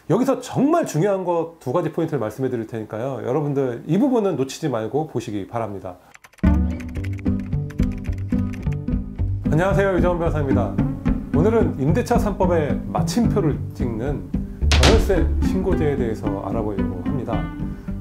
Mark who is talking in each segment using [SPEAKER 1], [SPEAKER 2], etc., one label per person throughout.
[SPEAKER 1] 여기서 정말 중요한 거 두 가지 포인트를 말씀해 드릴 테니까요. 여러분들 이 부분은 놓치지 말고 보시기 바랍니다. 안녕하세요, 유정원 변호사입니다. 오늘은 임대차 3법의 마침표를 찍는 전월세 신고제에 대해서 알아보려고 합니다.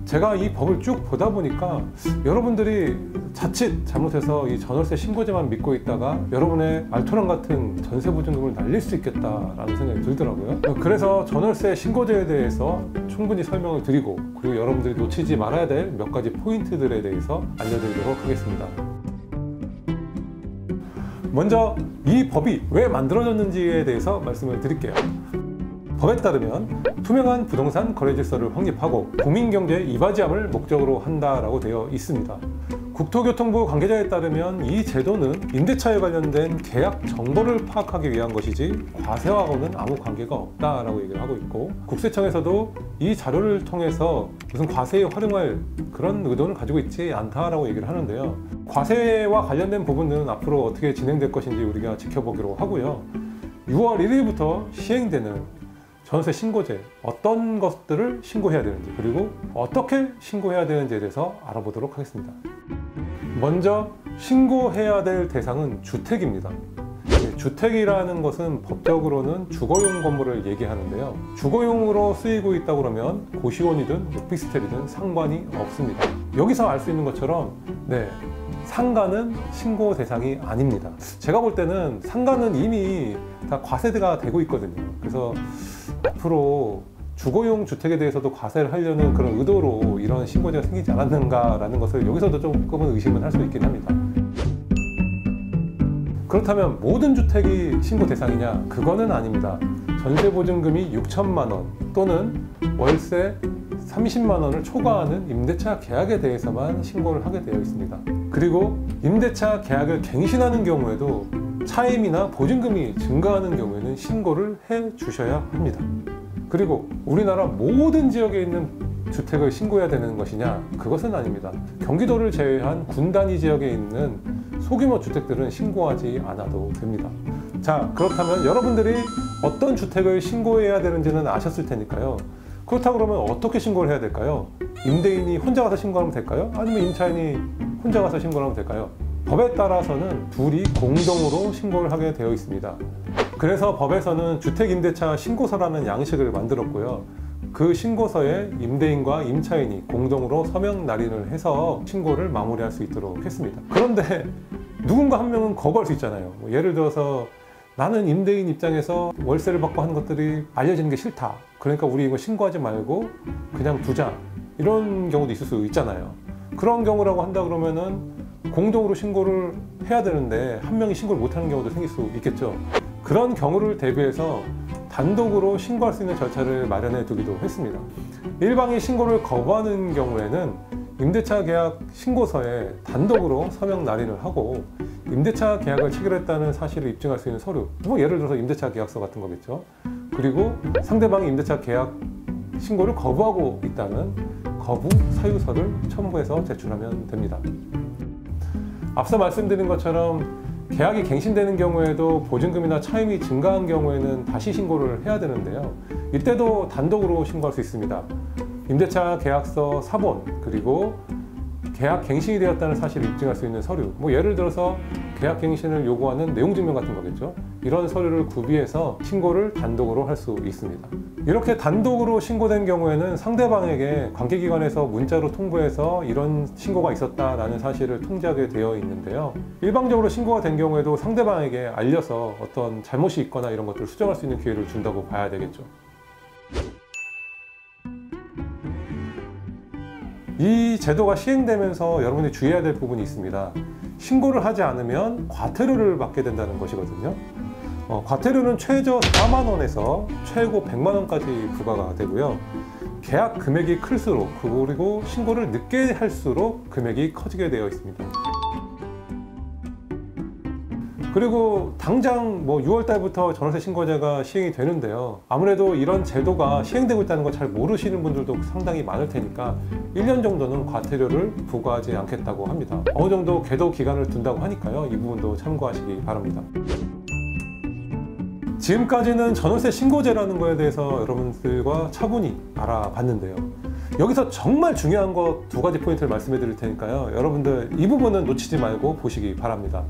[SPEAKER 1] 제가 이 법을 쭉 보다 보니까 여러분들이 자칫 잘못해서 이 전월세 신고제만 믿고 있다가 여러분의 알토란 같은 전세보증금을 날릴 수 있겠다라는 생각이 들더라고요. 그래서 전월세 신고제에 대해서 충분히 설명을 드리고, 그리고 여러분들이 놓치지 말아야 될 몇 가지 포인트들에 대해서 알려드리도록 하겠습니다. 먼저 이 법이 왜 만들어졌는지에 대해서 말씀을 드릴게요. 법에 따르면 투명한 부동산 거래질서를 확립하고 국민경제 이바지함을 목적으로 한다라고 되어 있습니다. 국토교통부 관계자에 따르면 이 제도는 임대차에 관련된 계약 정보를 파악하기 위한 것이지 과세와는 아무 관계가 없다라고 얘기를 하고 있고, 국세청에서도 이 자료를 통해서 무슨 과세에 활용할 그런 의도는 가지고 있지 않다라고 얘기를 하는데요. 과세와 관련된 부분은 앞으로 어떻게 진행될 것인지 우리가 지켜보기로 하고요. 6월 1일부터 시행되는 전월세 신고제, 어떤 것들을 신고해야 되는지, 그리고 어떻게 신고해야 되는지에 대해서 알아보도록 하겠습니다. 먼저 신고해야 될 대상은 주택입니다. 주택이라는 것은 법적으로는 주거용 건물을 얘기하는데요. 주거용으로 쓰이고 있다고 그러면 고시원이든 오피스텔이든 상관이 없습니다. 여기서 알 수 있는 것처럼 상가는 신고 대상이 아닙니다. 제가 볼 때는 상가는 이미 다 과세가 되고 있거든요. 그래서 앞으로 주거용 주택에 대해서도 과세를 하려는 그런 의도로 이런 신고제가 생기지 않았는가라는 것을 여기서도 조금은 의심을 할 수 있긴 합니다. 그렇다면 모든 주택이 신고 대상이냐? 그거는 아닙니다. 전세보증금이 6천만 원 또는 월세 30만 원을 초과하는 임대차 계약에 대해서만 신고를 하게 되어 있습니다. 그리고 임대차 계약을 갱신하는 경우에도 차임이나 보증금이 증가하는 경우에는 신고를 해 주셔야 합니다. 그리고 우리나라 모든 지역에 있는 주택을 신고해야 되는 것이냐? 그것은 아닙니다. 경기도를 제외한 군단위 지역에 있는 소규모 주택들은 신고하지 않아도 됩니다. 자, 그렇다면 여러분들이 어떤 주택을 신고해야 되는지는 아셨을 테니까요. 그렇다고 그러면 어떻게 신고를 해야 될까요? 임대인이 혼자 가서 신고하면 될까요? 아니면 임차인이 혼자 가서 신고하면 될까요? 법에 따라서는 둘이 공동으로 신고를 하게 되어 있습니다. 그래서 법에서는 주택임대차 신고서라는 양식을 만들었고요. 그 신고서에 임대인과 임차인이 공동으로 서명 날인을 해서 신고를 마무리할 수 있도록 했습니다. 그런데 누군가 한 명은 거부할 수 있잖아요. 예를 들어서 나는 임대인 입장에서 월세를 받고 하는 것들이 알려지는 게 싫다. 그러니까 우리 이거 신고하지 말고 그냥 두자. 이런 경우도 있을 수 있잖아요. 그런 경우라고 한다 그러면은 공동으로 신고를 해야 되는데 한 명이 신고를 못하는 경우도 생길 수 있겠죠. 그런 경우를 대비해서 단독으로 신고할 수 있는 절차를 마련해 두기도 했습니다. 일방이 신고를 거부하는 경우에는 임대차 계약 신고서에 단독으로 서명 날인을 하고 임대차 계약을 체결했다는 사실을 입증할 수 있는 서류, 예를 들어서 임대차 계약서 같은 거겠죠. 그리고 상대방이 임대차 계약 신고를 거부하고 있다는 거부 사유서를 첨부해서 제출하면 됩니다. 앞서 말씀드린 것처럼 계약이 갱신되는 경우에도 보증금이나 차임이 증가한 경우에는 다시 신고를 해야 되는데요. 이때도 단독으로 신고할 수 있습니다. 임대차 계약서 사본, 그리고 계약 갱신이 되었다는 사실을 입증할 수 있는 서류, 예를 들어서 계약 갱신을 요구하는 내용증명 같은 거겠죠. 이런 서류를 구비해서 신고를 단독으로 할 수 있습니다. 이렇게 단독으로 신고된 경우에는 상대방에게 관계기관에서 문자로 통보해서 이런 신고가 있었다라는 사실을 통지하게 되어 있는데요. 일방적으로 신고가 된 경우에도 상대방에게 알려서 어떤 잘못이 있거나 이런 것들을 수정할 수 있는 기회를 준다고 봐야 되겠죠. 이 제도가 시행되면서 여러분이 주의해야 될 부분이 있습니다. 신고를 하지 않으면 과태료를 받게 된다는 것이거든요. 과태료는 최저 4만 원에서 최고 100만 원까지 부과가 되고요. 계약 금액이 클수록, 그리고 신고를 늦게 할수록 금액이 커지게 되어 있습니다. 그리고 당장 6월 달부터 전월세 신고제가 시행이 되는데요. 아무래도 이런 제도가 시행되고 있다는 걸 잘 모르시는 분들도 상당히 많을 테니까 1년 정도는 과태료를 부과하지 않겠다고 합니다. 어느 정도 계도 기간을 둔다고 하니까요. 이 부분도 참고하시기 바랍니다. 지금까지는 전월세 신고제라는 거에 대해서 여러분들과 차분히 알아봤는데요. 여기서 정말 중요한 거 두 가지 포인트를 말씀해 드릴 테니까요. 여러분들 이 부분은 놓치지 말고 보시기 바랍니다.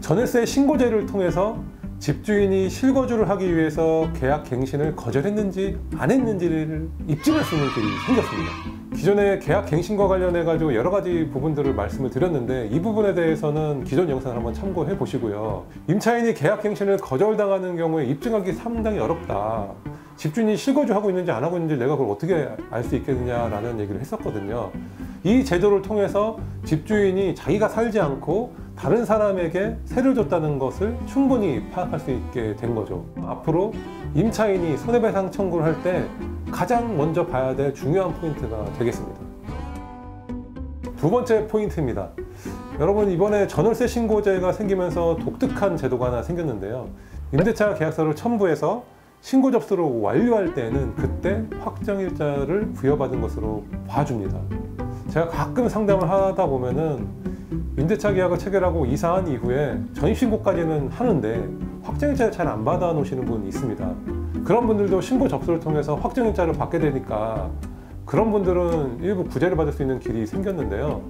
[SPEAKER 1] 전월세 신고제를 통해서 집주인이 실거주를 하기 위해서 계약 갱신을 거절했는지 안 했는지를 입증할 수 있는 길이 생겼습니다. 기존에 계약 갱신과 관련해 가지고 여러 가지 부분들을 말씀을 드렸는데 이 부분에 대해서는 기존 영상을 한번 참고해 보시고요. 임차인이 계약 갱신을 거절당하는 경우에 입증하기 상당히 어렵다. 집주인이 실거주하고 있는지 안 하고 있는지 내가 그걸 어떻게 알 수 있겠느냐라는 얘기를 했었거든요. 이 제도를 통해서 집주인이 자기가 살지 않고 다른 사람에게 세를 줬다는 것을 충분히 파악할 수 있게 된 거죠. 앞으로 임차인이 손해배상 청구를 할 때 가장 먼저 봐야 될 중요한 포인트가 되겠습니다. 두 번째 포인트입니다. 여러분, 이번에 전월세 신고제가 생기면서 독특한 제도가 하나 생겼는데요. 임대차 계약서를 첨부해서 신고 접수를 완료할 때는 그때 확정일자를 부여받은 것으로 봐줍니다. 제가 가끔 상담을 하다 보면은 임대차 계약을 체결하고 이사한 이후에 전입신고까지는 하는데 확정일자를 잘 안 받아 놓으시는 분이 있습니다. 그런 분들도 신고 접수를 통해서 확정일자를 받게 되니까 그런 분들은 일부 구제를 받을 수 있는 길이 생겼는데요.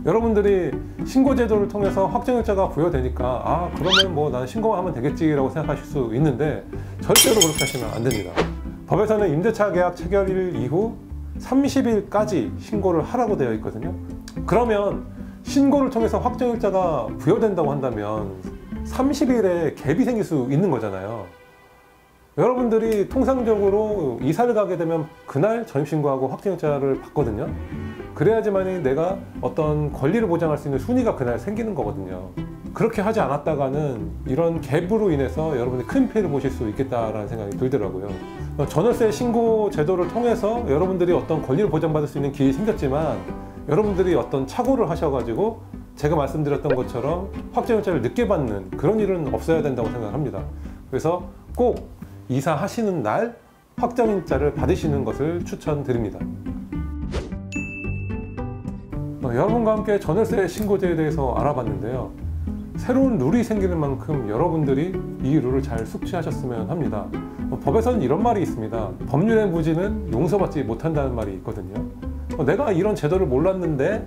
[SPEAKER 1] 여러분들이 신고제도를 통해서 확정일자가 부여되니까 아, 그러면 뭐 나는 신고만 하면 되겠지라고 생각하실 수 있는데 절대로 그렇게 하시면 안 됩니다. 법에서는 임대차 계약 체결일 이후 30일까지 신고를 하라고 되어 있거든요. 그러면 신고를 통해서 확정일자가 부여된다고 한다면 30일에 갭이 생길 수 있는 거잖아요. 여러분들이 통상적으로 이사를 가게 되면 그날 전입신고하고 확정일자를 받거든요. 그래야지만 내가 어떤 권리를 보장할 수 있는 순위가 그날 생기는 거거든요. 그렇게 하지 않았다가는 이런 갭으로 인해서 여러분들이 큰 피해를 보실 수 있겠다라는 생각이 들더라고요. 전월세 신고 제도를 통해서 여러분들이 어떤 권리를 보장받을 수 있는 길이 생겼지만 여러분들이 어떤 착오를 하셔가지고 제가 말씀드렸던 것처럼 확정일자를 늦게 받는 그런 일은 없어야 된다고 생각합니다. 그래서 꼭 이사하시는 날 확정일자를 받으시는 것을 추천드립니다. 여러분과 함께 전월세 신고제에 대해서 알아봤는데요. 새로운 룰이 생기는 만큼 여러분들이 이 룰을 잘 숙지하셨으면 합니다. 법에서는 이런 말이 있습니다. 법률의 무지는 용서받지 못한다는 말이 있거든요. 내가 이런 제도를 몰랐는데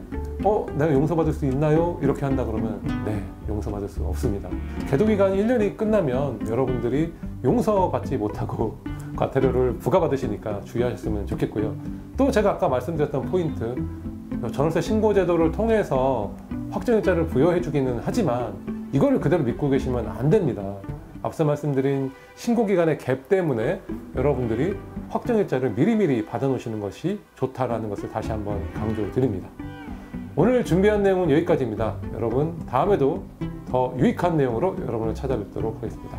[SPEAKER 1] 내가 용서받을 수 있나요? 이렇게 한다 그러면 네, 용서받을 수 없습니다. 계도기간이 1년이 끝나면 여러분들이 용서받지 못하고 과태료를 부과받으시니까 주의하셨으면 좋겠고요. 또 제가 아까 말씀드렸던 포인트, 전월세 신고제도를 통해서 확정일자를 부여해 주기는 하지만 이거를 그대로 믿고 계시면 안 됩니다. 앞서 말씀드린 신고기간의 갭 때문에 여러분들이 확정일자를 미리미리 받아 놓으시는 것이 좋다라는 것을 다시 한번 강조드립니다. 오늘 준비한 내용은 여기까지입니다. 여러분, 다음에도 더 유익한 내용으로 여러분을 찾아뵙도록 하겠습니다.